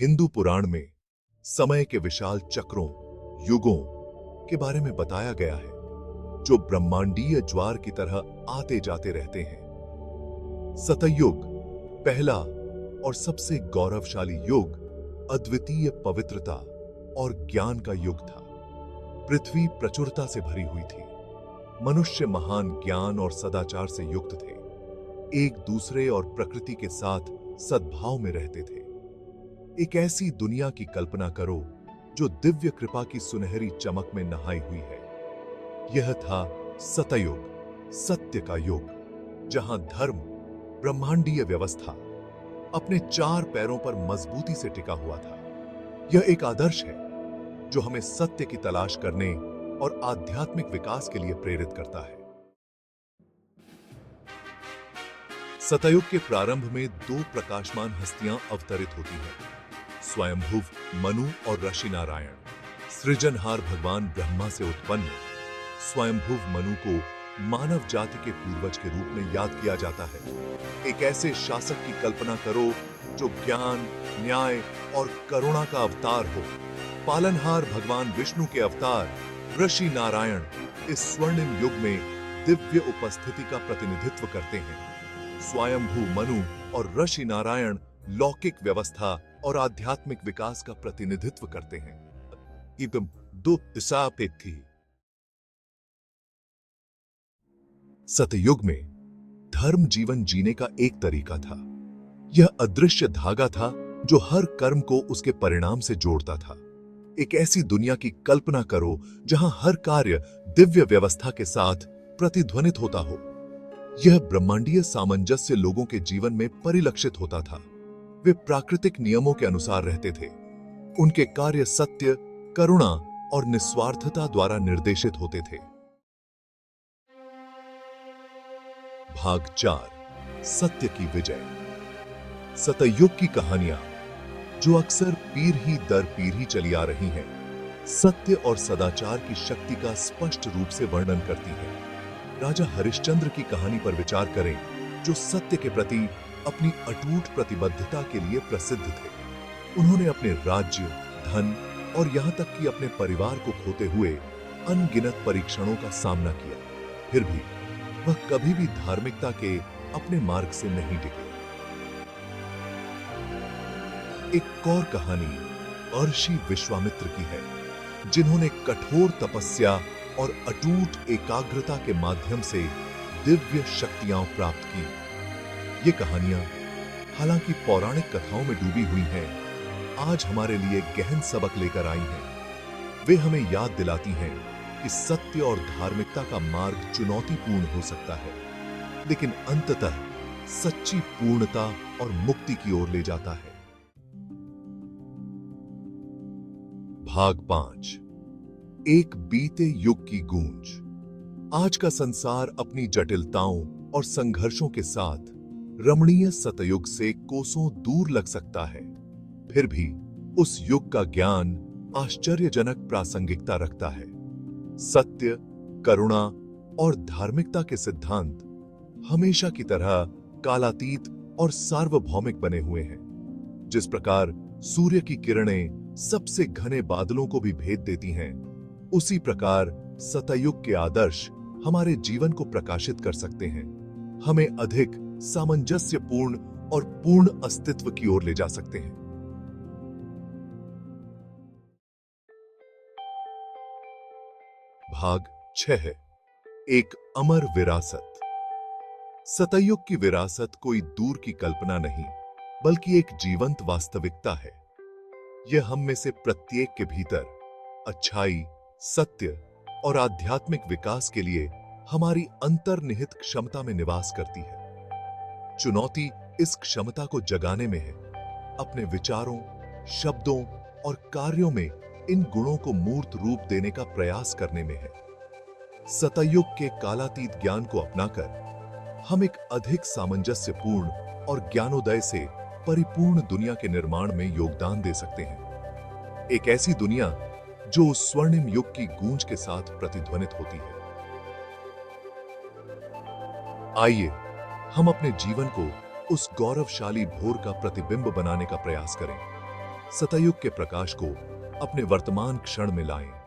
हिंदू पुराण में समय के विशाल चक्रों, युगों के बारे में बताया गया है, जो ब्रह्मांडीय ज्वार की तरह आते जाते रहते हैं। सतयुग पहला और सबसे गौरवशाली युग अद्वितीय पवित्रता और ज्ञान का युग था। पृथ्वी प्रचुरता से भरी हुई थी। मनुष्य महान ज्ञान और सदाचार से युक्त थे, एक दूसरे और प्रकृति के साथ सद्भाव में रहते थे। एक ऐसी दुनिया की कल्पना करो जो दिव्य कृपा की सुनहरी चमक में नहाई हुई है। यह था सतयुग, सत्य का युग, जहां धर्म, ब्रह्मांडीय व्यवस्था अपने चार पैरों पर मजबूती से टिका हुआ था। यह एक आदर्श है जो हमें सत्य की तलाश करने और आध्यात्मिक विकास के लिए प्रेरित करता है। सतयुग के प्रारंभ में दो प्रकाशमान हस्तियां अवतरित होती हैं, स्वयंभुव मनु और ऋषि नारायण। सृजनहार भगवान ब्रह्मा से उत्पन्न स्वयंभुव मनु को मानव जाति के पूर्वज के रूप में याद किया जाता है। एक ऐसे शासक की कल्पना करो जो ज्ञान, न्याय और करुणा का अवतार हो। पालनहार भगवान विष्णु के अवतार ऋषि नारायण इस स्वर्णिम युग में दिव्य उपस्थिति का प्रतिनिधित्व करते हैं। स्वयंभू मनु और ऋषि नारायण लौकिक व्यवस्था और आध्यात्मिक विकास का प्रतिनिधित्व करते हैं। एकदम दो दिशा पे थी। सतयुग में धर्म जीवन जीने का एक तरीका था। यह अदृश्य धागा था जो हर कर्म को उसके परिणाम से जोड़ता था। एक ऐसी दुनिया की कल्पना करो जहां हर कार्य दिव्य व्यवस्था के साथ प्रतिध्वनित होता हो। यह ब्रह्मांडीय सामंजस्य लोगों के जीवन में परिलक्षित होता था। वे प्राकृतिक नियमों के अनुसार रहते थे। उनके कार्य सत्य, करुणा और निस्वार्थता द्वारा निर्देशित होते थे। भाग 4, सत्य की विजय। सतयुग की कहानियां, जो अक्सर पीढ़ी दर पीढ़ी चली आ रही हैं, सत्य और सदाचार की शक्ति का स्पष्ट रूप से वर्णन करती हैं। राजा हरिश्चंद्र की कहानी पर विचार करें, जो सत्य के प्रति अपनी अटूट प्रतिबद्धता के लिए प्रसिद्ध थे। उन्होंने अपने राज्य, धन और यहां तक कि अपने परिवार को खोते हुए अनगिनत परीक्षणों का सामना किया। फिर भी वह कभी भी धार्मिकता के अपने मार्ग से नहीं टिके। एक और कहानी महर्षि विश्वामित्र की है, जिन्होंने कठोर तपस्या और अटूट एकाग्रता के माध्यम से दिव्य शक्तियां प्राप्त की। ये कहानियां हालांकि पौराणिक कथाओं में डूबी हुई हैं, आज हमारे लिए गहन सबक लेकर आई हैं। वे हमें याद दिलाती हैं कि सत्य और धार्मिकता का मार्ग चुनौतीपूर्ण हो सकता है, लेकिन अंततः सच्ची पूर्णता और मुक्ति की ओर ले जाता है। भाग 5, एक बीते युग की गूंज। आज का संसार अपनी जटिलताओं और संघर्षों के साथ रमणीय सतयुग से कोसों दूर लग सकता है। फिर भी उस युग का ज्ञान आश्चर्यजनक प्रासंगिकता रखता है। सत्य, करुणा और धार्मिकता के सिद्धांत हमेशा की तरह कालातीत और सार्वभौमिक बने हुए हैं। जिस प्रकार सूर्य की किरणें सबसे घने बादलों को भी भेद देती हैं, उसी प्रकार सतयुग के आदर्श हमारे जीवन को प्रकाशित कर सकते हैं, हमें अधिक सामंजस्यपूर्ण और पूर्ण अस्तित्व की ओर ले जा सकते हैं। भाग 6, एक अमर विरासत। सतयुग की विरासत कोई दूर की कल्पना नहीं, बल्कि एक जीवंत वास्तविकता है। यह हम में से प्रत्येक के भीतर अच्छाई, सत्य और आध्यात्मिक विकास के लिए हमारी अंतर्निहित क्षमता में निवास करती है। चुनौती इस क्षमता को जगाने में है, अपने विचारों, शब्दों और कार्यों में इन गुणों को मूर्त रूप देने का प्रयास करने में है। सतयुग के कालातीत ज्ञान को अपनाकर हम एक अधिक सामंजस्यपूर्ण और ज्ञानोदय से परिपूर्ण दुनिया के निर्माण में योगदान दे सकते हैं। एक ऐसी दुनिया जो उस स्वर्णिम युग की गूंज के साथ प्रतिध्वनित होती है। आइए हम अपने जीवन को उस गौरवशाली भोर का प्रतिबिंब बनाने का प्रयास करें। सतयुग के प्रकाश को अपने वर्तमान क्षण में लाएं।